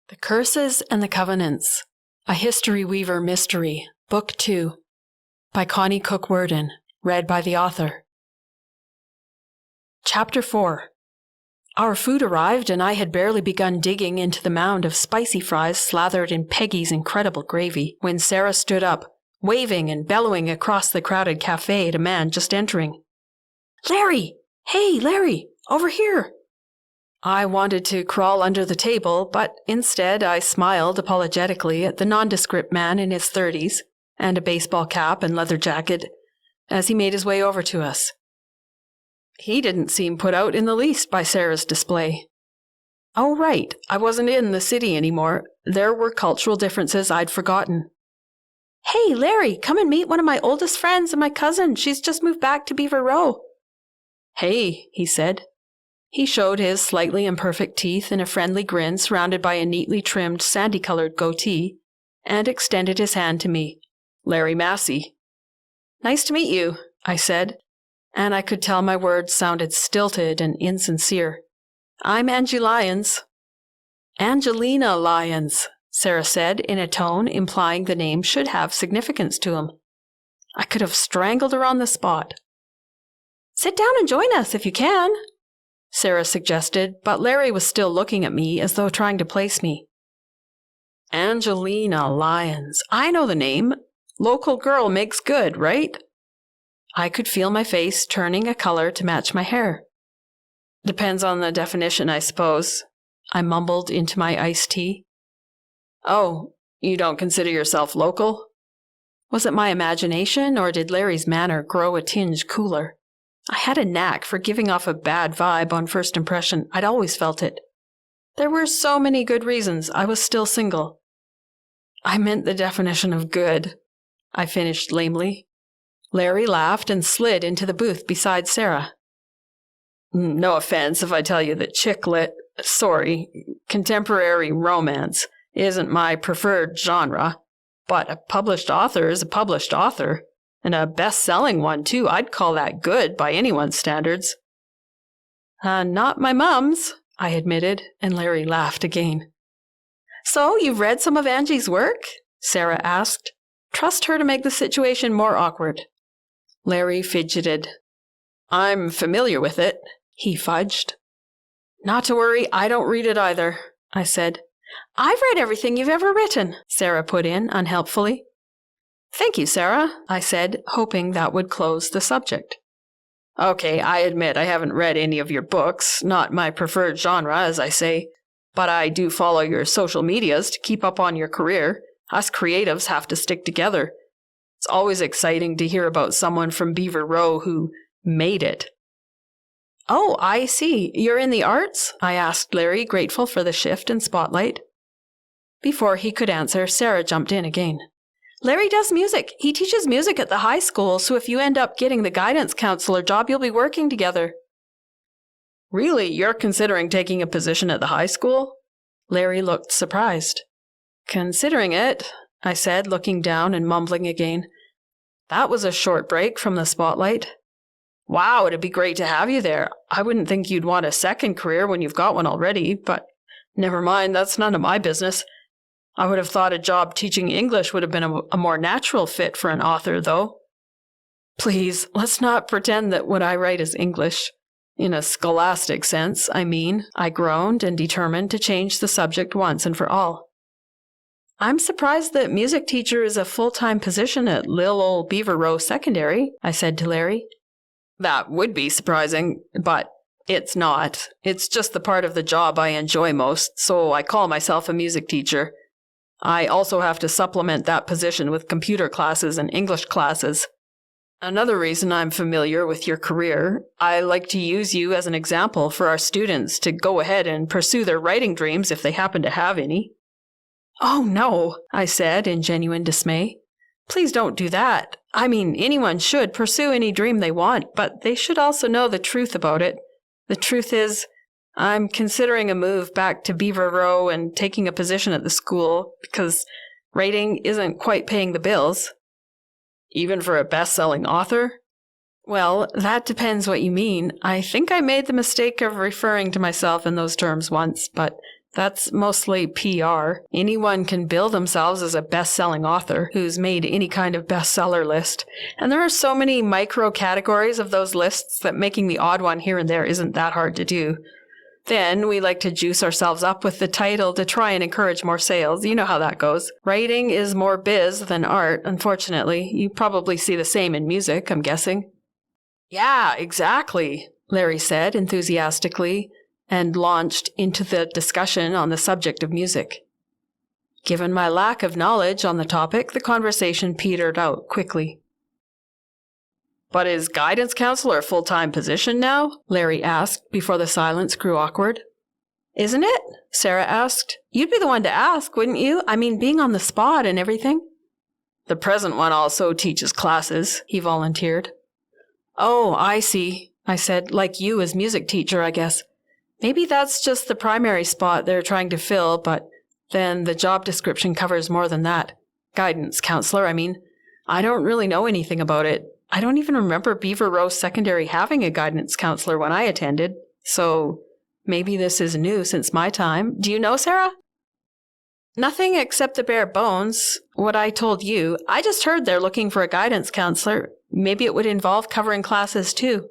The Curses and the Covenants, A History Weaver Mystery, Book 2, by Connie Worden, read by the author. Chapter 4. Our food arrived and I had barely begun digging into the mound of spicy fries slathered in Peggy's incredible gravy when Sarah stood up, waving and bellowing across the crowded cafe at a man just entering. "Larry! Hey, Larry! Over here!" I wanted to crawl under the table, but instead I smiled apologetically at the nondescript man in his 30s and a baseball cap and leather jacket as he made his way over to us. He didn't seem put out in the least by Sarah's display. Oh, right, I wasn't in the city anymore. There were cultural differences I'd forgotten. "Hey, Larry, come and meet one of my oldest friends and my cousin. She's just moved back to Beaver Row." "Hey," he said. He showed his slightly imperfect teeth in a friendly grin surrounded by a neatly trimmed sandy-colored goatee, and extended his hand to me. "Larry Massey." "Nice to meet you," I said, and I could tell my words sounded stilted and insincere. "I'm Angie Lyons." "Angelina Lyons," Sarah said in a tone implying the name should have significance to him. I could have strangled her on the spot. "Sit down and join us if you can," Sarah suggested, but Larry was still looking at me as though trying to place me. "Angelina Lyons. I know the name. Local girl makes good, right?" I could feel my face turning a color to match my hair. "Depends on the definition, I suppose," I mumbled into my iced tea. "Oh, you don't consider yourself local?" Was it my imagination, or did Larry's manner grow a tinge cooler? I had a knack for giving off a bad vibe on first impression. I'd always felt it. There were so many good reasons I was still single. "I meant the definition of good," I finished lamely. Larry laughed and slid into the booth beside Sarah. "No offense if I tell you that contemporary romance isn't my preferred genre, but a published author is a published author. And a best-selling one, too. I'd call that good by anyone's standards." "Not my mum's," I admitted, and Larry laughed again. "So, you've read some of Angie's work?" Sarah asked. Trust her to make the situation more awkward. Larry fidgeted. "I'm familiar with it," he fudged. "Not to worry, I don't read it either," I said. "I've read everything you've ever written," Sarah put in unhelpfully. "Thank you, Sarah," I said, hoping that would close the subject. "Okay, I admit I haven't read any of your books, not my preferred genre, as I say, but I do follow your social medias to keep up on your career. Us creatives have to stick together. It's always exciting to hear about someone from Beaver Row who made it." "Oh, I see. You're in the arts?" I asked Larry, grateful for the shift in spotlight. Before he could answer, Sarah jumped in again. "Larry does music. He teaches music at the high school, so if you end up getting the guidance counselor job, you'll be working together." "Really? You're considering taking a position at the high school?" Larry looked surprised. "Considering it," I said, looking down and mumbling again. That was a short break from the spotlight. "Wow, it'd be great to have you there. I wouldn't think you'd want a second career when you've got one already, but never mind, that's none of my business. I would have thought a job teaching English would have been a more natural fit for an author, though." "Please, let's not pretend that what I write is English. In a scholastic sense, I mean," I groaned and determined to change the subject once and for all. "I'm surprised that music teacher is a full-time position at Lil Ol' Beaver Row Secondary," I said to Larry. "That would be surprising, but it's not. It's just the part of the job I enjoy most, so I call myself a music teacher. I also have to supplement that position with computer classes and English classes. Another reason I'm familiar with your career, I like to use you as an example for our students to go ahead and pursue their writing dreams if they happen to have any." "Oh, no," I said in genuine dismay. "Please don't do that. I mean, anyone should pursue any dream they want, but they should also know the truth about it. The truth is, I'm considering a move back to Beaver Row and taking a position at the school because writing isn't quite paying the bills." "Even for a best-selling author?" "Well, that depends what you mean. I think I made the mistake of referring to myself in those terms once, but That's mostly PR. Anyone can bill themselves as a best-selling author who's made any kind of bestseller list. And there are so many micro categories of those lists that making the odd one here and there isn't that hard to do. Then we like to juice ourselves up with the title to try and encourage more sales. You know how that goes. Writing is more biz than art, unfortunately. You probably see the same in music, I'm guessing. Yeah, exactly, Larry said enthusiastically, and launched into the discussion on the subject of music. Given my lack of knowledge on the topic, the conversation petered out quickly. But is guidance counselor a full-time position now? Larry asked before the silence grew awkward. Isn't it? Sarah asked. You'd be the one to ask, wouldn't you? I mean, being on the spot and everything. The present one also teaches classes, he volunteered. Oh, I see, I said, like you as music teacher, I guess. Maybe that's just the primary spot they're trying to fill, but then the job description covers more than that. Guidance counselor, I mean. I don't really know anything about it. I don't even remember Beaver Row Secondary having a guidance counselor when I attended, so maybe this is new since my time. Do you know, Sarah? Nothing except the bare bones. What I told you. I just heard they're looking for a guidance counselor. Maybe it would involve covering classes too.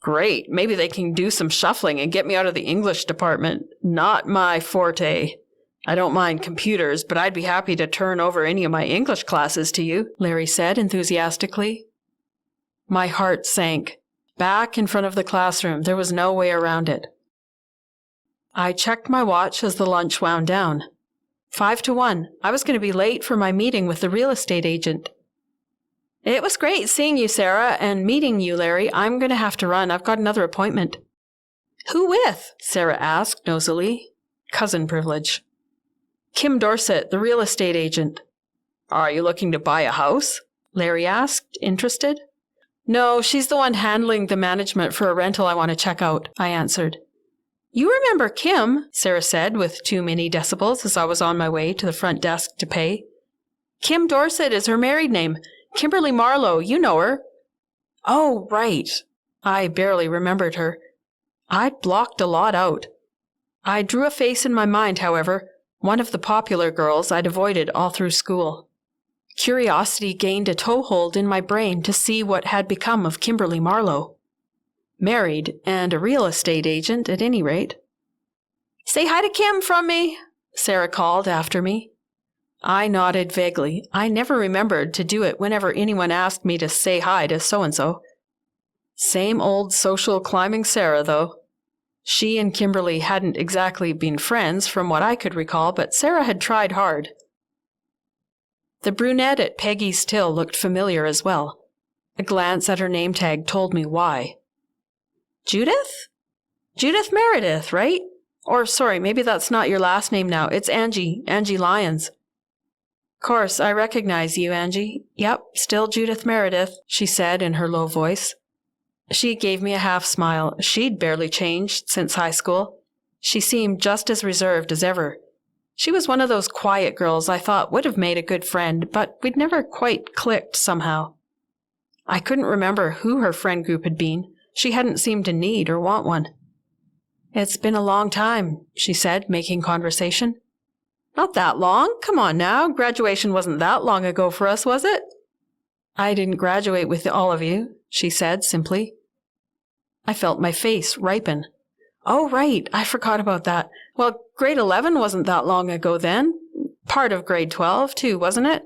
Great. Maybe they can do some shuffling and get me out of the English department. Not my forte. I don't mind computers, but I'd be happy to turn over any of my English classes to you, Larry said enthusiastically. My heart sank. Back in front of the classroom, there was no way around it. I checked my watch as the lunch wound down. 1:55. I was going to be late for my meeting with the real estate agent. It was great seeing you, Sarah, and meeting you, Larry. I'm going to have to run. I've got another appointment. Who with? Sarah asked nosily. Cousin privilege. Kim Dorset, the real estate agent. Are you looking to buy a house? Larry asked, interested. No, she's the one handling the management for a rental I want to check out, I answered. You remember Kim, Sarah said with too many decibels as I was on my way to the front desk to pay. Kim Dorset is her married name. Kimberly Marlowe, you know her. Oh, right. I barely remembered her. I'd blocked a lot out. I drew a face in my mind, however, one of the popular girls I'd avoided all through school. Curiosity gained a toehold in my brain to see what had become of Kimberly Marlowe. Married, and a real estate agent at any rate. Say hi to Kim from me, Sarah called after me. I nodded vaguely. I never remembered to do it whenever anyone asked me to say hi to so-and-so. Same old social climbing Sarah, though. She and Kimberly hadn't exactly been friends from what I could recall, but Sarah had tried hard. The brunette at Peggy's Till looked familiar as well. A glance at her name tag told me why. Judith? Judith Meredith, right? Or, sorry, maybe that's not your last name now. It's Angie Lyons. Course, I recognize you, Angie. Yep, still Judith Meredith, she said in her low voice. She gave me a half smile. She'd barely changed since high school. She seemed just as reserved as ever. She was one of those quiet girls I thought would have made a good friend, but we'd never quite clicked somehow. I couldn't remember who her friend group had been. She hadn't seemed to need or want one. It's been a long time, she said, making conversation. Not that long. Come on now. Graduation wasn't that long ago for us, was it? I didn't graduate with all of you, she said simply. I felt my face ripen. Oh, right. I forgot about that. Well, grade 11 wasn't that long ago then. Part of grade 12, too, wasn't it?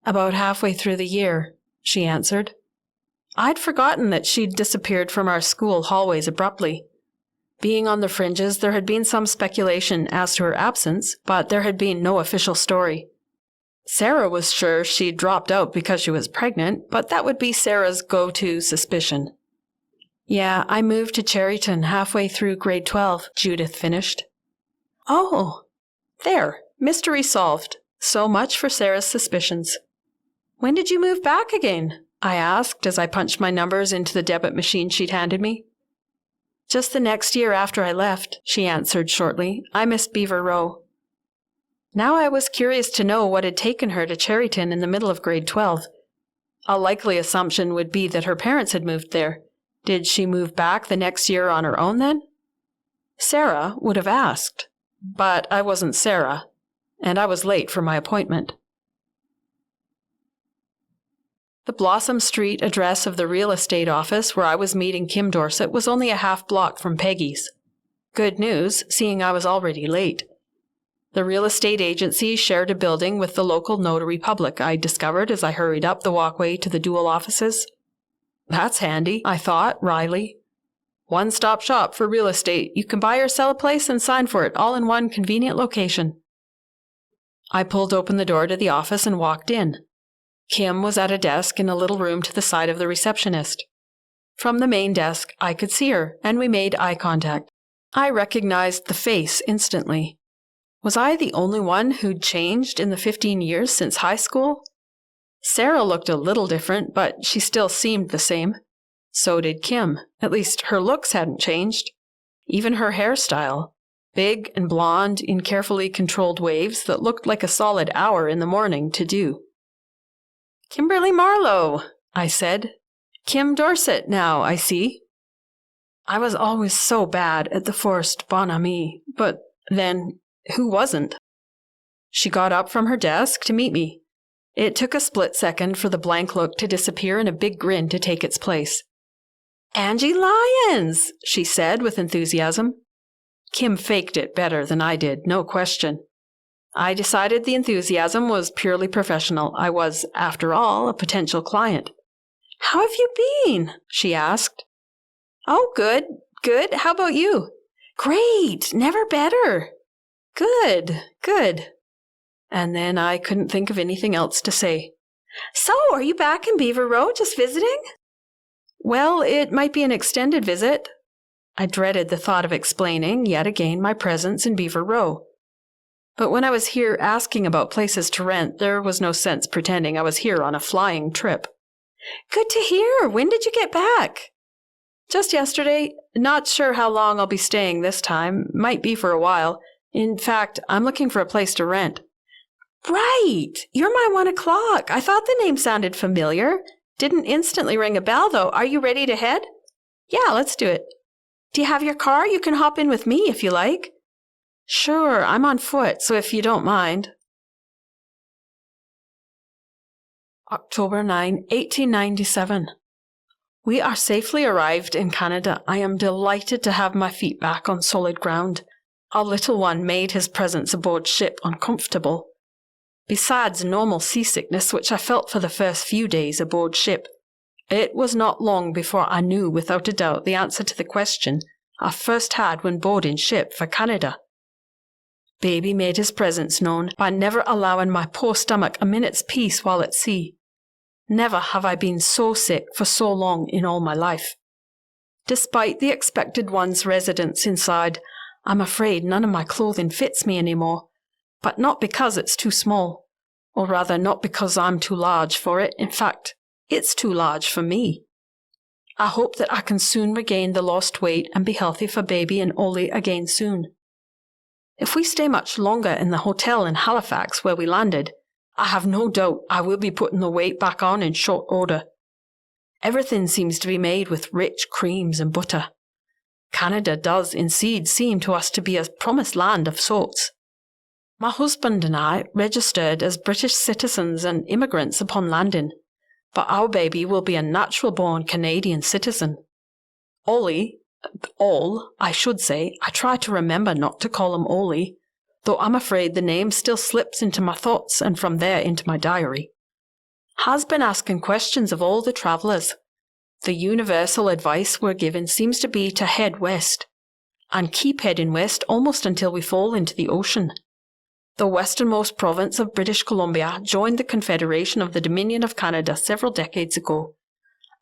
About halfway through the year, she answered. I'd forgotten that she'd disappeared from our school hallways abruptly. Being on the fringes, there had been some speculation as to her absence, but there had been no official story. Sarah was sure she'd dropped out because she was pregnant, but that would be Sarah's go-to suspicion. Yeah, I moved to Cherryton halfway through grade 12, Judith finished. Oh, there, mystery solved. So much for Sarah's suspicions. When did you move back again? I asked as I punched my numbers into the debit machine she'd handed me. Just the next year after I left, she answered shortly. I missed Beaver Row. Now I was curious to know what had taken her to Cherryton in the middle of grade 12. A likely assumption would be that her parents had moved there. Did she move back the next year on her own then? Sarah would have asked, but I wasn't Sarah, and I was late for my appointment. The Blossom Street address of the real estate office where I was meeting Kim Dorset was only a half block from Peggy's. Good news, seeing I was already late. The real estate agency shared a building with the local notary public, I discovered as I hurried up the walkway to the dual offices. That's handy, I thought, wryly. One-stop shop for real estate. You can buy or sell a place and sign for it all in one convenient location. I pulled open the door to the office and walked in. Kim was at a desk in a little room to the side of the receptionist. From the main desk, I could see her, and we made eye contact. I recognized the face instantly. Was I the only one who'd changed in the 15 years since high school? Sarah looked a little different, but she still seemed the same. So did Kim. At least her looks hadn't changed. Even her hairstyle. Big and blonde in carefully controlled waves that looked like a solid hour in the morning to do. "Kimberly Marlowe," I said. "Kim Dorset now, I see." I was always so bad at the forced bon ami, but then, who wasn't? She got up from her desk to meet me. It took a split second for the blank look to disappear and a big grin to take its place. "Angie Lyons," she said with enthusiasm. Kim faked it better than I did, no question. I decided the enthusiasm was purely professional. I was, after all, a potential client. "How have you been?" she asked. "Oh, good, good. How about you?" "Great, never better." "Good, good." And then I couldn't think of anything else to say. "So, are you back in Beaver Row, just visiting?" "Well, it might be an extended visit." I dreaded the thought of explaining, yet again, my presence in Beaver Row. But when I was here asking about places to rent, there was no sense pretending I was here on a flying trip. "Good to hear. When did you get back?" "Just yesterday. Not sure how long I'll be staying this time. Might be for a while. In fact, I'm looking for a place to rent." "Right! You're my 1 o'clock. I thought the name sounded familiar. Didn't instantly ring a bell, though. Are you ready to head?" "Yeah, let's do it." "Do you have your car? You can hop in with me if you like." "Sure, I'm on foot, so if you don't mind." October 9, 1897. We are safely arrived in Canada. I am delighted to have my feet back on solid ground. Our little one made his presence aboard ship uncomfortable. Besides normal seasickness, which I felt for the first few days aboard ship, it was not long before I knew without a doubt the answer to the question I first had when boarding ship for Canada. Baby made his presence known by never allowing my poor stomach a minute's peace while at sea. Never have I been so sick for so long in all my life. Despite the expected one's residence inside, I'm afraid none of my clothing fits me anymore, but not because it's too small, or rather not because I'm too large for it. In fact, it's too large for me. I hope that I can soon regain the lost weight and be healthy for baby and Ollie again soon. If we stay much longer in the hotel in Halifax where we landed, I have no doubt I will be putting the weight back on in short order. Everything seems to be made with rich creams and butter. Canada does indeed seem to us to be a promised land of sorts. My husband and I registered as British citizens and immigrants upon landing, but our baby will be a natural-born Canadian citizen. All, I should say, I try to remember not to call him Ollie, though I'm afraid the name still slips into my thoughts and from there into my diary. Has been asking questions of all the travellers. The universal advice we're given seems to be to head west, and keep heading west almost until we fall into the ocean. The westernmost province of British Columbia joined the Confederation of the Dominion of Canada several decades ago,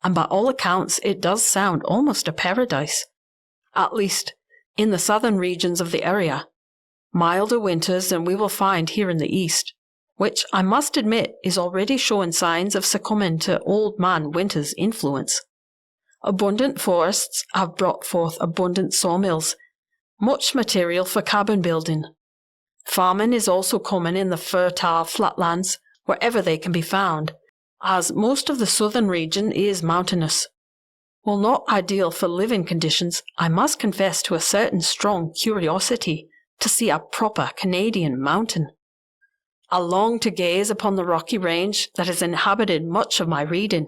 and by all accounts it does sound almost a paradise. At least, in the southern regions of the area. Milder winters than we will find here in the east, which I must admit is already showing signs of succumbing to old man winter's influence. Abundant forests have brought forth abundant sawmills, much material for cabin building. Farming is also common in the fertile flatlands wherever they can be found, as most of the southern region is mountainous. While not ideal for living conditions, I must confess to a certain strong curiosity to see a proper Canadian mountain. I long to gaze upon the rocky range that has inhabited much of my reading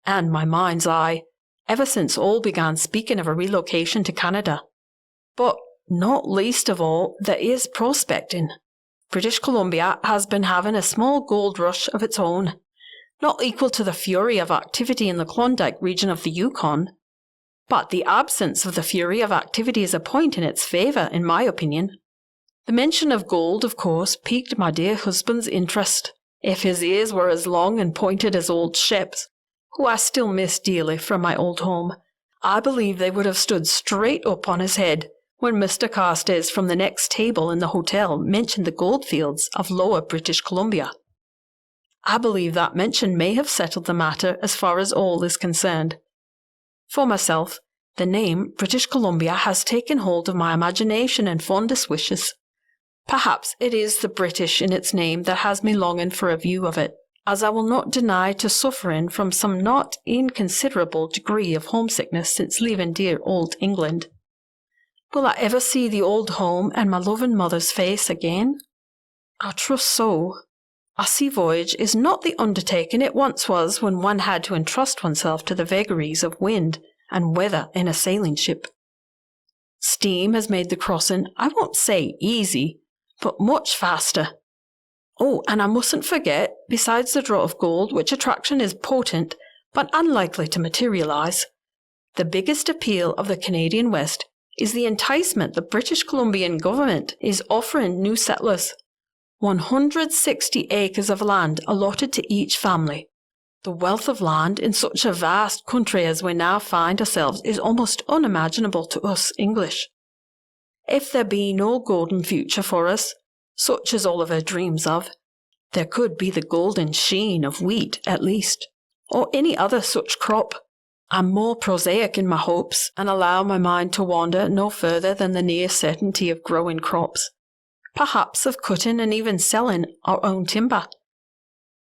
and my mind's eye ever since all began speaking of a relocation to Canada. But not least of all, there is prospecting. British Columbia has been having a small gold rush of its own, not equal to the fury of activity in the Klondike region of the Yukon. But the absence of the fury of activity is a point in its favour, in my opinion. The mention of gold, of course, piqued my dear husband's interest, if his ears were as long and pointed as old Shep's, who I still miss dearly from my old home. I believe they would have stood straight up on his head when Mr. Carstairs from the next table in the hotel mentioned the goldfields of Lower British Columbia. I believe that mention may have settled the matter as far as all is concerned. For myself, the name British Columbia has taken hold of my imagination and fondest wishes. Perhaps it is the British in its name that has me longing for a view of it, as I will not deny to suffering from some not inconsiderable degree of homesickness since leaving dear old England. Will I ever see the old home and my loving mother's face again? I trust so. A sea voyage is not the undertaking it once was when one had to entrust oneself to the vagaries of wind and weather in a sailing ship. Steam has made the crossing, I won't say easy, but much faster. Oh, and I mustn't forget, besides the draught of gold, which attraction is potent but unlikely to materialize, the biggest appeal of the Canadian West is the enticement the British Columbian government is offering new settlers. 160 acres of land allotted to each family. The wealth of land in such a vast country as we now find ourselves is almost unimaginable to us English. If there be no golden future for us, such as Oliver dreams of, there could be the golden sheen of wheat at least, or any other such crop. I'm more prosaic in my hopes, and allow my mind to wander no further than the near certainty of growing crops, perhaps of cutting and even selling our own timber.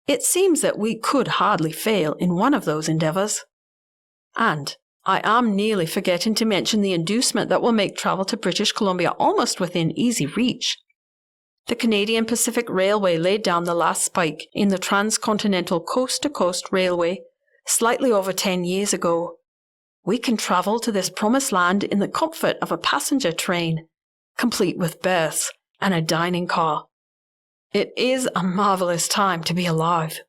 It seems that we could hardly fail in one of those endeavours. And I am nearly forgetting to mention the inducement that will make travel to British Columbia almost within easy reach. The Canadian Pacific Railway laid down the last spike in the transcontinental coast-to-coast railway slightly over 10 years ago. We can travel to this promised land in the comfort of a passenger train, complete with berths and a dining car. It is a marvellous time to be alive.